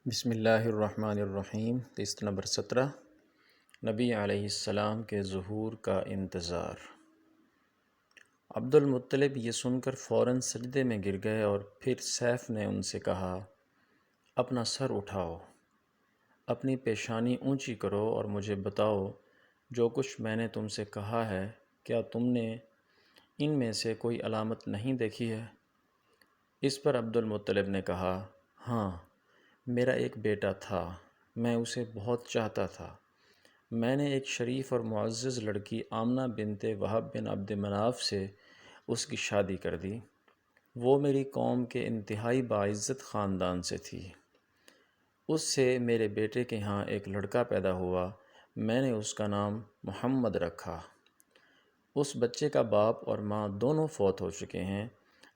بسم اللہ الرحمن الرحیم۔ قسط نمبر 17 نبی علیہ السلام کے ظہور کا انتظار۔ عبد المطلب یہ سن کر فوراً سجدے میں گر گئے اور پھر سیف نے ان سے کہا، اپنا سر اٹھاؤ، اپنی پیشانی اونچی کرو اور مجھے بتاؤ جو کچھ میں نے تم سے کہا ہے، کیا تم نے ان میں سے کوئی علامت نہیں دیکھی ہے؟ اس پر عبد المطلب نے کہا، ہاں، میرا ایک بیٹا تھا، میں اسے بہت چاہتا تھا۔ میں نے ایک شریف اور معزز لڑکی آمنہ بنت وہب بن عبد مناف سے اس کی شادی کر دی۔ وہ میری قوم کے انتہائی باعزت خاندان سے تھی۔ اس سے میرے بیٹے کے ہاں ایک لڑکا پیدا ہوا، میں نے اس کا نام محمد رکھا۔ اس بچے کا باپ اور ماں دونوں فوت ہو چکے ہیں،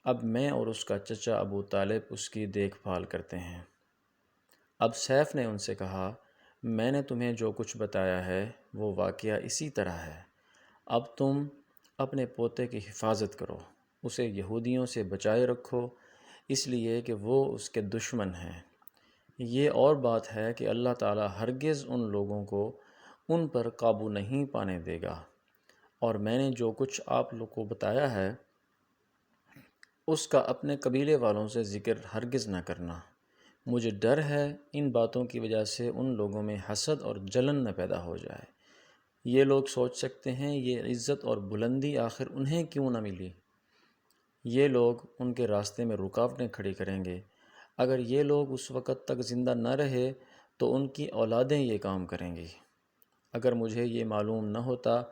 اب میں اور اس کا چچا ابو طالب اس کی دیکھ بھال کرتے ہیں۔ اب سیف نے ان سے کہا، میں نے تمہیں جو کچھ بتایا ہے وہ واقعہ اسی طرح ہے۔ اب تم اپنے پوتے کی حفاظت کرو، اسے یہودیوں سے بچائے رکھو، اس لیے کہ وہ اس کے دشمن ہیں۔ یہ اور بات ہے کہ اللہ تعالیٰ ہرگز ان لوگوں کو ان پر قابو نہیں پانے دے گا، اور میں نے جو کچھ آپ لوگ کو بتایا ہے اس کا اپنے قبیلے والوں سے ذکر ہرگز نہ کرنا۔ مجھے ڈر ہے ان باتوں کی وجہ سے ان لوگوں میں حسد اور جلن نہ پیدا ہو جائے۔ یہ لوگ سوچ سکتے ہیں یہ عزت اور بلندی آخر انہیں کیوں نہ ملی۔ یہ لوگ ان کے راستے میں رکاوٹیں کھڑی کریں گے۔ اگر یہ لوگ اس وقت تک زندہ نہ رہے تو ان کی اولادیں یہ کام کریں گی۔ اگر مجھے یہ معلوم نہ ہوتا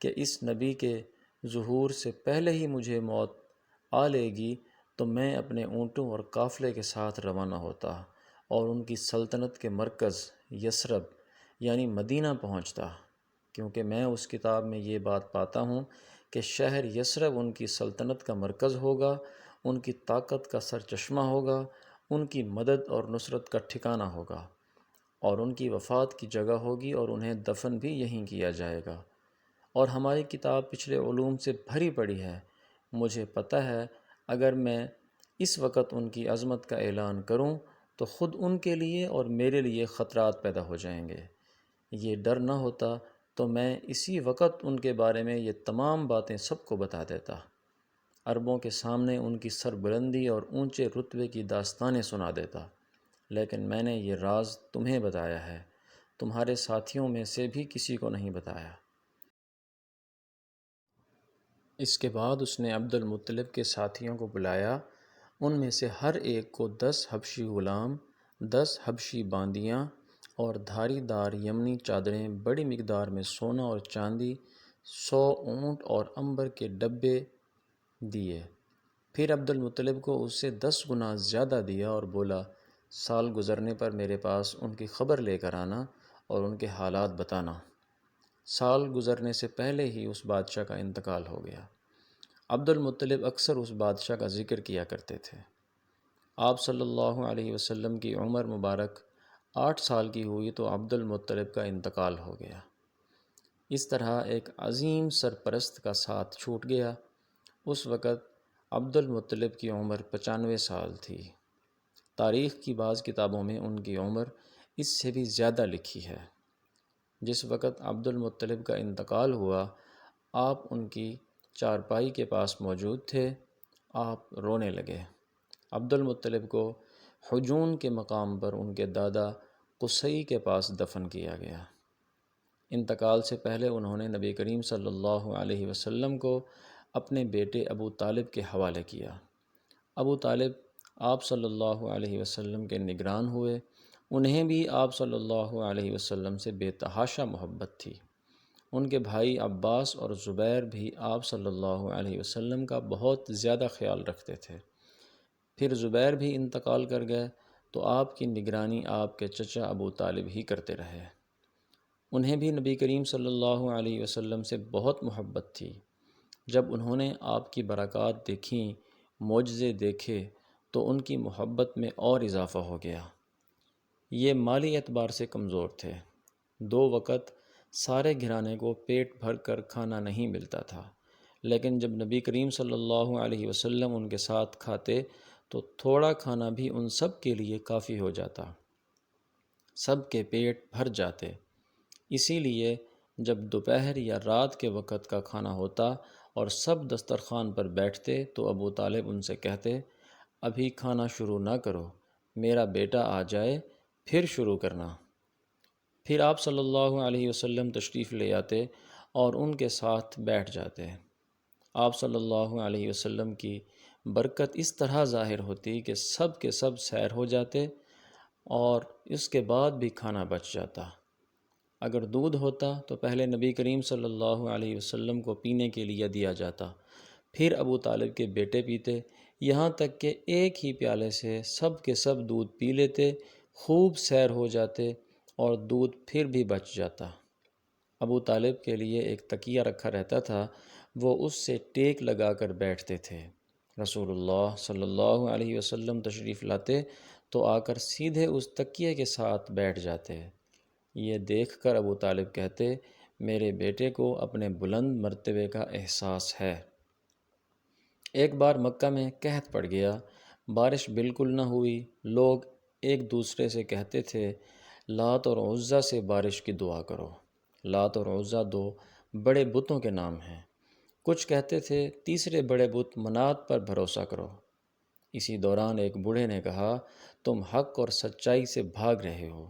کہ اس نبی کے ظہور سے پہلے ہی مجھے موت آ لے گی تو میں اپنے اونٹوں اور قافلے کے ساتھ روانہ ہوتا اور ان کی سلطنت کے مرکز یثرب یعنی مدینہ پہنچتا، کیونکہ میں اس کتاب میں یہ بات پاتا ہوں کہ شہر یثرب ان کی سلطنت کا مرکز ہوگا، ان کی طاقت کا سرچشمہ ہوگا، ان کی مدد اور نصرت کا ٹھکانہ ہوگا، اور ان کی وفات کی جگہ ہوگی اور انہیں دفن بھی یہیں کیا جائے گا۔ اور ہماری کتاب پچھلے علوم سے بھری پڑی ہے۔ مجھے پتہ ہے اگر میں اس وقت ان کی عظمت کا اعلان کروں تو خود ان کے لیے اور میرے لیے خطرات پیدا ہو جائیں گے۔ یہ ڈر نہ ہوتا تو میں اسی وقت ان کے بارے میں یہ تمام باتیں سب کو بتا دیتا، عربوں کے سامنے ان کی سربلندی اور اونچے رتبے کی داستانیں سنا دیتا، لیکن میں نے یہ راز تمہیں بتایا ہے، تمہارے ساتھیوں میں سے بھی کسی کو نہیں بتایا۔ اس کے بعد اس نے عبد المطلب کے ساتھیوں کو بلایا، ان میں سے ہر ایک کو 10 حبشی غلام، 10 حبشی باندیاں اور دھاری دار یمنی چادریں، بڑی مقدار میں سونا اور چاندی، 100 اونٹ اور عنبر کے ڈبے دیے۔ پھر عبد المطلب کو اس سے 10 گنا زیادہ دیا اور بولا، سال گزرنے پر میرے پاس ان کی خبر لے کر آنا اور ان کے حالات بتانا۔ سال گزرنے سے پہلے ہی اس بادشاہ کا انتقال ہو گیا۔ عبد المطلب اکثر اس بادشاہ کا ذکر کیا کرتے تھے۔ آپ صلی اللہ علیہ وسلم کی عمر مبارک 8 سال کی ہوئی تو عبد المطلب کا انتقال ہو گیا۔ اس طرح ایک عظیم سرپرست کا ساتھ چھوٹ گیا۔ اس وقت عبد المطلب کی عمر 95 سال تھی۔ تاریخ کی بعض کتابوں میں ان کی عمر اس سے بھی زیادہ لکھی ہے۔ جس وقت عبد المطلب کا انتقال ہوا، آپ ان کی چارپائی کے پاس موجود تھے۔ آپ رونے لگے۔ عبد المطلب کو حجون کے مقام پر ان کے دادا قصی کے پاس دفن کیا گیا۔ انتقال سے پہلے انہوں نے نبی کریم صلی اللہ علیہ وسلم کو اپنے بیٹے ابو طالب کے حوالے کیا۔ ابو طالب آپ صلی اللہ علیہ وسلم کے نگران ہوئے۔ انہیں بھی آپ صلی اللہ علیہ وسلم سے بے تحاشا محبت تھی۔ ان کے بھائی عباس اور زبیر بھی آپ صلی اللہ علیہ وسلم کا بہت زیادہ خیال رکھتے تھے۔ پھر زبیر بھی انتقال کر گئے تو آپ کی نگرانی آپ کے چچا ابو طالب ہی کرتے رہے۔ انہیں بھی نبی کریم صلی اللہ علیہ وسلم سے بہت محبت تھی۔ جب انہوں نے آپ کی برکات دیکھیں، معجزے دیکھے تو ان کی محبت میں اور اضافہ ہو گیا۔ یہ مالی اعتبار سے کمزور تھے۔ 2 وقت سارے گھرانے کو پیٹ بھر کر کھانا نہیں ملتا تھا، لیکن جب نبی کریم صلی اللہ علیہ وسلم ان کے ساتھ کھاتے تو تھوڑا کھانا بھی ان سب کے لیے کافی ہو جاتا۔ سب کے پیٹ بھر جاتے۔ اسی لیے جب دوپہر یا رات کے وقت کا کھانا ہوتا اور سب دسترخوان پر بیٹھتے تو ابو طالب ان سے کہتے، ابھی کھانا شروع نہ کرو، میرا بیٹا آ جائے پھر شروع کرنا۔ پھر آپ صلی اللہ علیہ وسلم تشریف لے آتے اور ان کے ساتھ بیٹھ جاتے۔ آپ صلی اللہ علیہ وسلم کی برکت اس طرح ظاہر ہوتی کہ سب کے سب سیر ہو جاتے اور اس کے بعد بھی کھانا بچ جاتا۔ اگر دودھ ہوتا تو پہلے نبی کریم صلی اللہ علیہ وسلم کو پینے کے لیے دیا جاتا، پھر ابو طالب کے بیٹے پیتے، یہاں تک کہ ایک ہی پیالے سے سب کے سب دودھ پی لیتے، خوب سیر ہو جاتے اور دودھ پھر بھی بچ جاتا۔ ابو طالب کے لیے ایک تکیہ رکھا رہتا تھا، وہ اس سے ٹیک لگا کر بیٹھتے تھے۔ رسول اللہ صلی اللہ علیہ وسلم تشریف لاتے تو آ کر سیدھے اس تکیے کے ساتھ بیٹھ جاتے۔ یہ دیکھ کر ابو طالب کہتے، میرے بیٹے کو اپنے بلند مرتبے کا احساس ہے۔ ایک بار مکہ میں قحط پڑ گیا، بارش بالکل نہ ہوئی، لوگ ایک دوسرے سے کہتے تھے، لات اور عزیٰ سے بارش کی دعا کرو۔ لات اور عزیٰ دو بڑے بتوں کے نام ہیں۔ کچھ کہتے تھے تیسرے بڑے بت منات پر بھروسہ کرو۔ اسی دوران ایک بوڑھے نے کہا، تم حق اور سچائی سے بھاگ رہے ہو،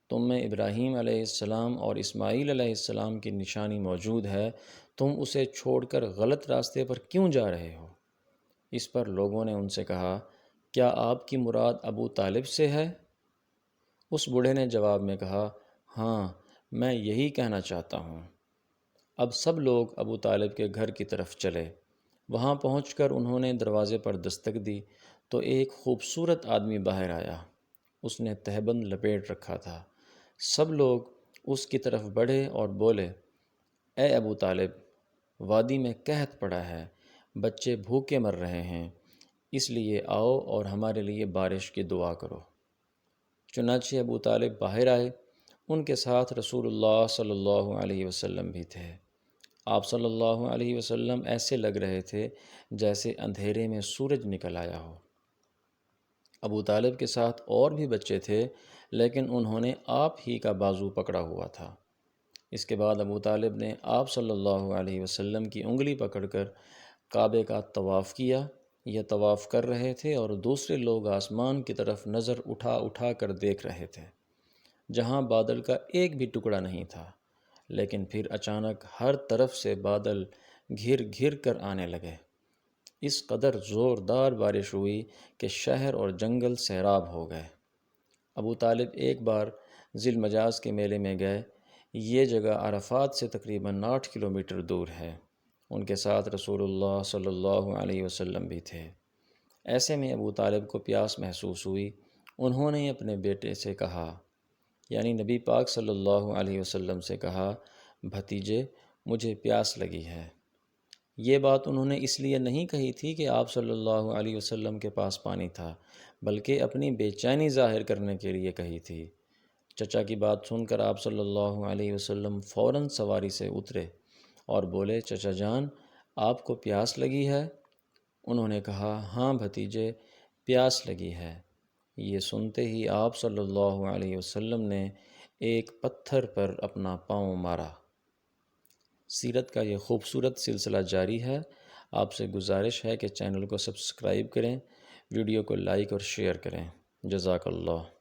تم میں ابراہیم علیہ السلام اور اسماعیل علیہ السلام کی نشانی موجود ہے، تم اسے چھوڑ کر غلط راستے پر کیوں جا رہے ہو؟ اس پر لوگوں نے ان سے کہا، کیا آپ کی مراد ابو طالب سے ہے؟ اس بوڑھے نے جواب میں کہا، ہاں، میں یہی کہنا چاہتا ہوں۔ اب سب لوگ ابو طالب کے گھر کی طرف چلے۔ وہاں پہنچ کر انہوں نے دروازے پر دستک دی تو ایک خوبصورت آدمی باہر آیا۔ اس نے تہبند لپیٹ رکھا تھا۔ سب لوگ اس کی طرف بڑھے اور بولے، اے ابو طالب، وادی میں قحط پڑا ہے، بچے بھوکے مر رہے ہیں، اس لیے آؤ اور ہمارے لیے بارش کی دعا کرو۔ چنانچہ ابو طالب باہر آئے، ان کے ساتھ رسول اللہ صلی اللہ علیہ وسلم بھی تھے۔ آپ صلی اللہ علیہ وسلم ایسے لگ رہے تھے جیسے اندھیرے میں سورج نکل آیا ہو۔ ابو طالب کے ساتھ اور بھی بچے تھے، لیکن انہوں نے آپ ہی کا بازو پکڑا ہوا تھا۔ اس کے بعد ابو طالب نے آپ صلی اللہ علیہ وسلم کی انگلی پکڑ کر کعبے کا طواف کیا۔ یہ طواف کر رہے تھے اور دوسرے لوگ آسمان کی طرف نظر اٹھا اٹھا کر دیکھ رہے تھے، جہاں بادل کا ایک بھی ٹکڑا نہیں تھا۔ لیکن پھر اچانک ہر طرف سے بادل گھر گھر کر آنے لگے۔ اس قدر زوردار بارش ہوئی کہ شہر اور جنگل سیراب ہو گئے۔ ابو طالب ایک بار ذی المجاز کے میلے میں گئے۔ یہ جگہ عرفات سے تقریباً 8 کلومیٹر دور ہے۔ ان کے ساتھ رسول اللہ صلی اللہ علیہ وسلم بھی تھے۔ ایسے میں ابو طالب کو پیاس محسوس ہوئی۔ انہوں نے اپنے بیٹے سے کہا، یعنی نبی پاک صلی اللہ علیہ وسلم سے کہا، بھتیجے، مجھے پیاس لگی ہے۔ یہ بات انہوں نے اس لیے نہیں کہی تھی کہ آپ صلی اللہ علیہ وسلم کے پاس پانی تھا، بلکہ اپنی بے چینی ظاہر کرنے کے لیے کہی تھی۔ چچا کی بات سن کر آپ صلی اللہ علیہ وسلم فوراً سواری سے اترے اور بولے، چچا جان، آپ کو پیاس لگی ہے؟ انہوں نے کہا، ہاں بھتیجے، پیاس لگی ہے۔ یہ سنتے ہی آپ صلی اللہ علیہ وسلم نے ایک پتھر پر اپنا پاؤں مارا۔ سیرت کا یہ خوبصورت سلسلہ جاری ہے۔ آپ سے گزارش ہے کہ چینل کو سبسکرائب کریں، ویڈیو کو لائک اور شیئر کریں۔ جزاک اللہ۔